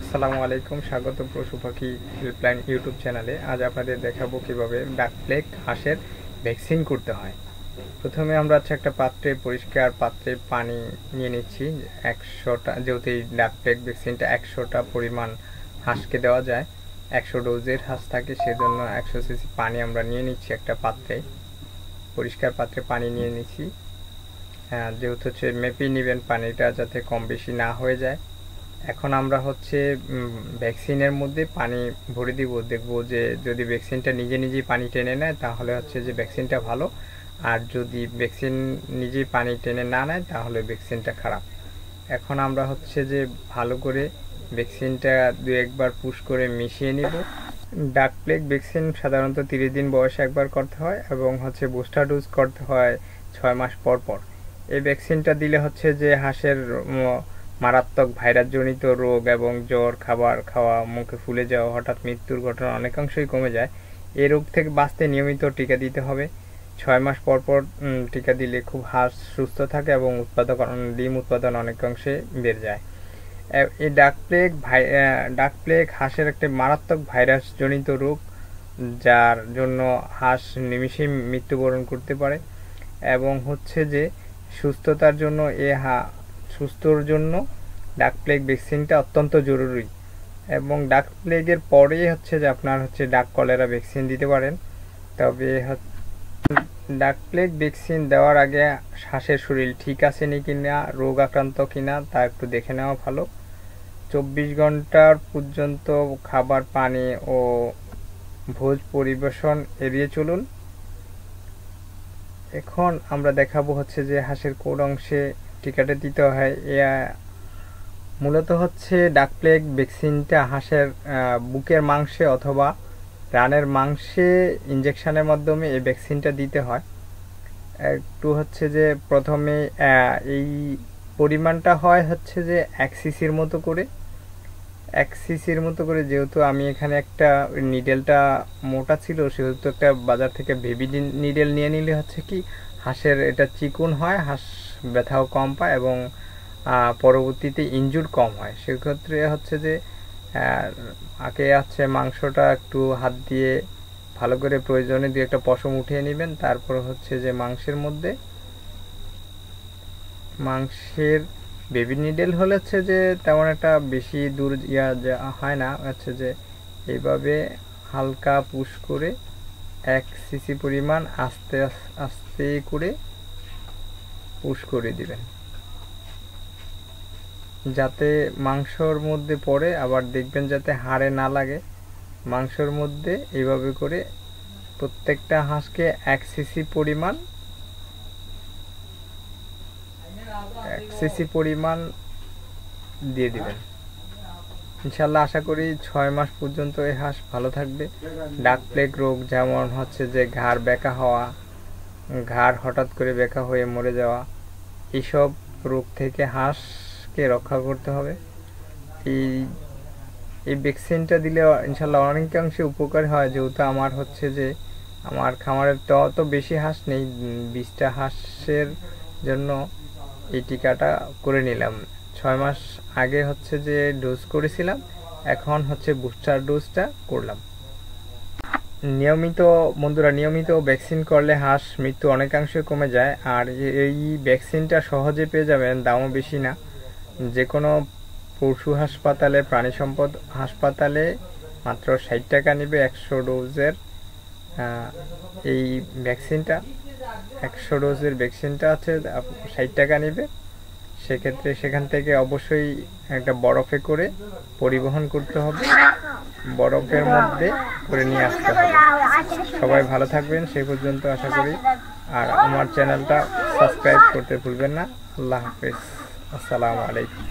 আসসালামু আলাইকুম, স্বাগত পশু পাখি হেল্পলাইন ইউটিউব চ্যানেলে। আজ আপনাদের দেখাবো কিভাবে ডাক প্লেগ হাঁসের ভ্যাকসিন করতে হয়। প্রথমে আমরা একটা পাত্রে, পরিষ্কার পাত্রে পানি নিয়ে নিচ্ছি 100টা, যেহেতু এই ডাক প্লেগ ভ্যাকসিনটা 100টা পরিমাণ হাঁসকে দেওয়া যায়, 100 ডোজের হাঁস থাকে, সেজন্য 100 সিসি পানি আমরা নিয়ে নিচ্ছি একটা পাত্রে, পরিষ্কার পাত্রে পানি নিয়ে নিচ্ছি। যেহেতু মেপে নেবেন পানিটা, যাতে কম বেশি না হয়ে যায়। এখন আমরা ভ্যাকসিনের মধ্যে পানি ভরে দিব, দেখব যে যদি ভ্যাকসিনটা নিজে নিজেই পানি টেনে নেয় তাহলে যে ভ্যাকসিনটা ভালো, আর যদি ভ্যাকসিন নিজেই পানি টেনে না নেয় তাহলে ভ্যাকসিনটা খারাপ। এখন আমরা যে ভালো করে ভ্যাকসিনটা 2-1 বার পুশ করে মিশিয়ে নিব। ডাক প্লেগ ভ্যাকসিন সাধারণত 30 দিন বয়সে একবার করতে হয় এবং বুস্টার ডোজ করতে হয় 6 মাস পর পর। এই ভ্যাকসিনটা দিলে যে হাঁসের মারাত্মক ভাইরাসজনিত রোগ এবং জ্বর, খাবার খাওয়া, মুখে ফুলে যাওয়া, হঠাৎ মৃত্যুর ঘটনা অনেকাংশই কমে যায়। এই রোগ থেকে বাঁচতে নিয়মিত টিকা দিতে হবে। 6 মাস পর পর টিকা দিলে খুব হাঁস সুস্থ থাকে এবং ডিম উৎপাদন অনেকাংশে বেড়ে যায়। এই ডাক প্লেগ হাঁসের একটা মারাত্মক ভাইরাসজনিত রোগ, যার জন্য হাঁস নিমিষেই মৃত্যুবরণ করতে পারে এবং যে সুস্থতার জন্য সুস্থর জন্য ডাক প্লেগ ভ্যাকসিনটা অত্যন্ত জরুরি। এবং ডাক প্লেগের পরে যে আপনার ডাক কলেরা ভ্যাকসিন দিতে পারেন। তবে ডাক প্লেগ ভ্যাকসিন দেওয়ার আগে হাঁসের শরীর ঠিক আছে কিনা, রোগ আক্রান্ত কিনা তা একটু দেখে নেওয়া ভালো। 24 ঘন্টার পর্যন্ত খাবার, পানি ও ভোজ পরিবেশন এড়িয়ে চলুন। এখন আমরা দেখাবো যে হাঁসের কোন অংশে টিকাটা দিতে হয়। মূলত ডাক প্লেগ ভ্যাকসিনটা হাঁসের বুকের মাংসে অথবা রানের মাংসে ইনজেকশনের মাধ্যমে এই ভ্যাকসিনটা দিতে হয়। একটু যে প্রথমে এই পরিমাণটা হয় 1 সিসির মতো করে, 1 সিসির মতো করে। যেহেতু আমি এখানে একটা নিডেলটা মোটা ছিল, সেহেতু একটা বাজার থেকে বেবি নিডেল নিয়ে নিলে হাঁসের এটা চিকুন হয়, হাঁস ব্যথাও কম পায় এবং পরবর্তীতে ইনজুর কম হয়। সেক্ষেত্রে যে আগে মাংসটা একটু হাত দিয়ে ভালো করে প্রয়োজনে 2-1টা পশম উঠিয়ে নেবেন। তারপর যে মাংসের বেবি নিডেল হলে যে তেমন একটা বেশি দূর হয় না, যে এইভাবে হালকা পুশ করে 1 সিসি পরিমাণ আস্তে আস্তে করে পুশ করে দিবেন, যাতে মাংসর মধ্যে পড়ে, আবার দেখবেন যাতে হাড়ে না লাগে। মাংসর মধ্যে এইভাবে করে প্রত্যেকটা হাঁসকে 1 সিসি পরিমাণ দিয়ে দিবেন। ইনশাল্লাহ আশা করি 6 মাস পর্যন্ত এই হাঁস ভালো থাকবে। ডাক প্লেগ রোগ যেমন যে ঘাড় বেঁকা হওয়া, ঘাড় হঠাৎ করে বেঁকা হয়ে মরে যাওয়া, এইসব রোগ থেকে হাঁসকে রক্ষা করতে হবে। এই ভ্যাকসিনটা দিলে ইনশাল্লাহ অনেকাংশে উপকার হয়। যেহেতু আমার যে আমার খামারের তো অত বেশি হাঁস নেই, 20টা হাঁসের জন্য এই টিকাটা করে নিলাম। 6 মাস আগে যে ডোজ করেছিলাম, এখন বুস্টার ডোজটা করলাম। নিয়মিত ভ্যাকসিন করলে হাঁস মৃত্যু অনেকাংশে কমে যায়। আর এই ভ্যাকসিনটা সহজে পেয়ে যাবেন, দামও বেশি না। যে কোনো পশু হাসপাতালে, প্রাণী সম্পদ হাসপাতালে মাত্র 60 টাকা নেবে 100 ডোজের এই ভ্যাকসিনটা। 100 ডোজের ভ্যাকসিনটা 60 টাকা নেবে। সেক্ষেত্রে সেখান থেকে অবশ্যই একটা বরফে করে পরিবহন করতে হবে, বরফের মধ্যে করে নিয়ে আসতে হবে। সবাই ভালো থাকবেন সেই পর্যন্ত আশা করি। আর আমার চ্যানেলটা সাবস্ক্রাইব করতে ভুলবেন না। আল্লাহ হাফেজ, আসসালামু আলাইকুম।